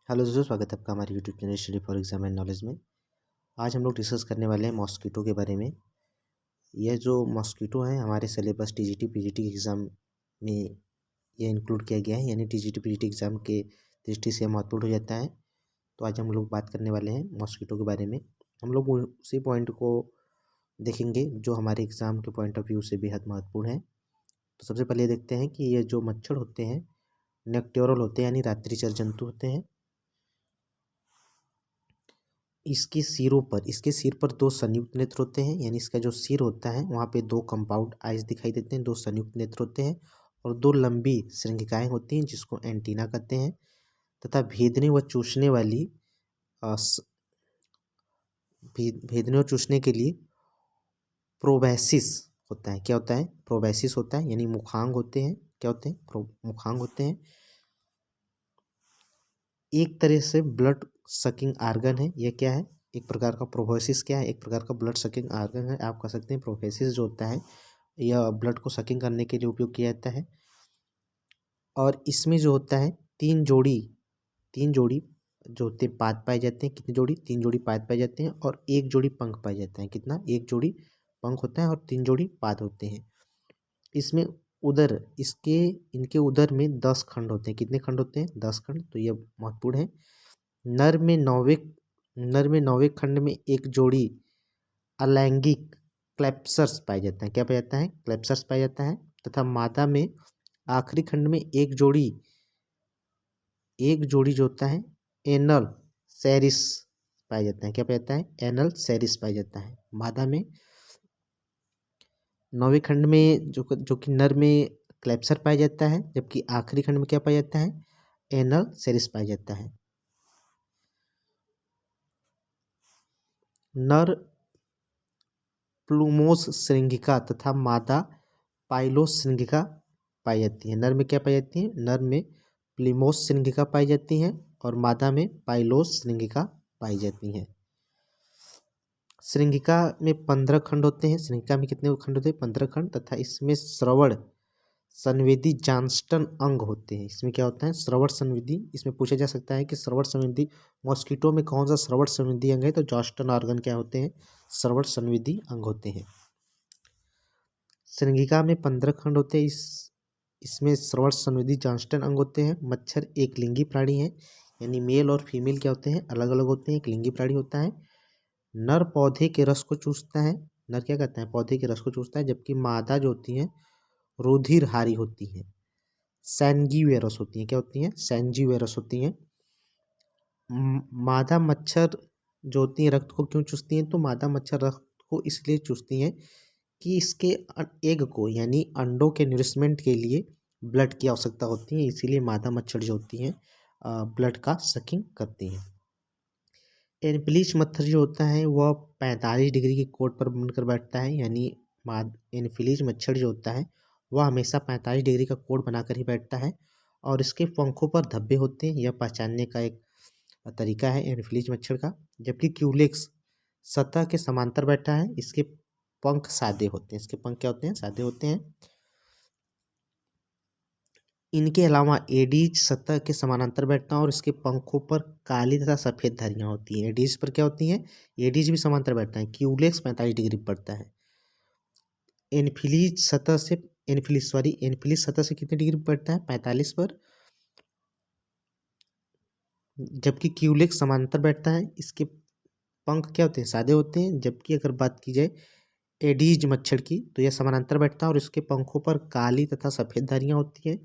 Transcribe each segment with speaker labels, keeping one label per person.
Speaker 1: Hello दोस्तों, स्वागत है आपका हमारे YouTube channel study for exam and knowledge में। आज हम लोग डिस्कस करने वाले हैं मॉस्कीटो के बारे में। यह जो मॉस्कीटो है हमारे सिलेबस टीजीटी पीजीटी एग्ज़ाम में यह इंक्लूड किया गया है, यानी टीजीटी पीजीटी एग्ज़ाम के दृष्टि से महत्वपूर्ण हो जाता है। तो आज हम लोग बात करने वाले हैं मॉस्कीटो के बारे में। हम लोग उसी पॉइंट को देखेंगे जो हमारे एग्ज़ाम के पॉइंट ऑफ व्यू से बेहद महत्वपूर्ण है। तो सबसे पहले देखते हैं कि ये जो मच्छर होते हैं नेक्टोरल होते हैं, यानी रात्रिचर जंतु होते हैं। इसके सिर पर दो संयुक्त नेत्र होते हैं, यानी इसका जो सिर होता है वहाँ पे दो कंपाउंड आइज दिखाई देते हैं, दो संयुक्त नेत्र होते हैं और दो लंबी श्रृंगिकाएं होती हैं जिसको एंटीना कहते हैं। तथा भेदने व चूसने वाली भेदने और चूसने के लिए प्रोबैसिस होता है। क्या होता है? प्रोबैसिस होता है, यानी मुखांग होते हैं। क्या होते हैं? मुखांग होते हैं। एक तरह से ब्लड सकिंग आर्गन है। यह क्या है? एक प्रकार का प्रोबैसिस क्या है? एक प्रकार का ब्लड सकिंग आर्गन है। आप कह सकते हैं प्रोबैसिस जो होता है यह ब्लड को सकिंग करने के लिए उपयोग किया जाता है। और इसमें जो होता है तीन जोड़ी जो होते हैं पाद पाए जाते हैं। कितनी जोड़ी? 3 जोड़ी पाद पाए जाते हैं और 1 जोड़ी पंख पाए जाता है। कितना? 1 जोड़ी पंख होता है और 3 जोड़ी पाद होते हैं। इसमें इनके उदर में 10 खंड होते हैं। कितने खंड होते हैं? 10 खंड। तो यह महत्वपूर्ण है। नर में नौवें खंड में एक जोड़ी अलैंगिक क्लैप्सर्स पाया जाता है। क्या पाया जाता है? क्लैप्सर्स पाया जाता है। तथा मादा में आखिरी खंड में एक जोड़ी जो होता है एनल सेरिस पाया जाता है। क्या पाया जाता है? एनल सेरिस पाया जाता है मादा में। नौवें खंड में जो कि नर में क्लैप्सर पाया जाता है, जबकि आखिरी खंड में क्या पाया जाता है? एनल सेरिस पाया जाता है। नर प्लूमोस श्रृंगिका तथा मादा पाइलोस श्रृंगिका पाई जाती है। नर में क्या पाई जाती है? नर में प्लूमोस श्रृंगिका पाई जाती है और मादा में पाइलोस श्रृंगिका पाई जाती है। श्रृंगिका में 15 खंड होते हैं। श्रृंगिका में कितने खंड होते हैं? 15 खंड। तथा इसमें श्रवण संवेदी जांस्टन अंग होते हैं। इसमें क्या होता है? श्रवण संवेदी। इसमें पूछा जा सकता है कि श्रवण संवेदी मॉस्किटो में कौन सा श्रवण संवेदी अंग है? तो जॉस्टन ऑर्गन क्या होते हैं? श्रवण संवेदी अंग होते हैं। श्रृंगिका में 15 खंड होते हैं। इसमें श्रवण संवेदी जांस्टन अंग होते हैं। मच्छर एक लिंगी प्राणी है, यानी मेल और फीमेल क्या होते हैं? अलग अलग होते हैं। एक लिंगी प्राणी होता है। नर पौधे के रस को चूसता है। नर क्या करता है? पौधे के रस को चूसता है। जबकि मादा जो होती है रुधिरहारी होती है, सैंजीवेरस होती हैं। क्या होती हैं? सैंजीवेरस होती हैं। मादा मच्छर जो होती हैं रक्त को क्यों चूसती हैं? तो मादा मच्छर रक्त को इसलिए चूसती हैं कि इसके एग को, यानी अंडों के नरिशमेंट के लिए ब्लड की आवश्यकता होती है। इसीलिए मादा मच्छर जो होती हैं ब्लड का सकिंग करती हैं। एनफिलीज मच्छर जो होता है वह 45 डिग्री के कोण पर बनकर बैठता है, यानी एनफिलीज मच्छर जो होता है वह हमेशा 45 डिग्री का कोण बनाकर ही बैठता है और इसके पंखों पर धब्बे होते हैं। यह पहचानने का एक तरीका है एनफिलीज मच्छर का। जबकि क्यूलेक्स सतह के समांतर बैठा है। इसके पंख सादे होते हैं। इसके पंख क्या होते हैं? सादे होते हैं। इनके अलावा एडीज सतह के समानांतर बैठता है और इसके पंखों पर काली तथा सफेद धारियां होती हैं। एडीज पर क्या होती हैं? एडीज भी समांतर बैठता है। क्यूलेक्स 45 डिग्री पर पड़ता है। एनफिलीज सतह से कितने डिग्री पर बैठता है? 45 पर। जबकि क्यूलेक्स समांतर बैठता है। इसके पंख क्या होते हैं? सादे होते हैं। जबकि अगर बात की जाए एडीज मच्छर की तो यह समानांतर बैठता है और इसके पंखों पर काली तथा सफेद धारियां होती हैं।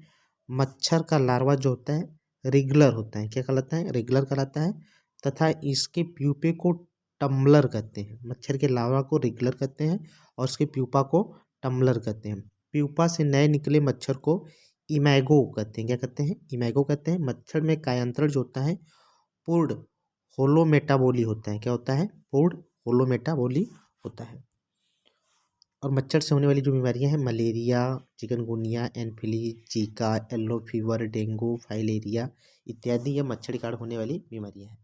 Speaker 1: मच्छर का लार्वा जो होता है रिगलर होता है। क्या कहलाता है? रिगलर कहलाता है। तथा इसके प्यूपे को टम्बलर कहते हैं। मच्छर के लार्वा को रिगलर कहते हैं और इसके प्यूपा को टम्बलर कहते हैं। प्यूपा से नए निकले मच्छर को इमैगो कहते हैं। क्या कहते हैं? इमैगो कहते हैं। मच्छर में कायांतरण जो होता है पूर्ण होलोमेटाबोली होता है। क्या होता है? पूर्ण होलोमेटाबोली होता है। और मच्छर से होने वाली जो बीमारियां हैं मलेरिया, चिकनगुनिया, एनफिलीज, Zika, yellow fever, dengue, filaria इत्यादि यह मच्छर के कारण होने वाली बीमारियां हैं।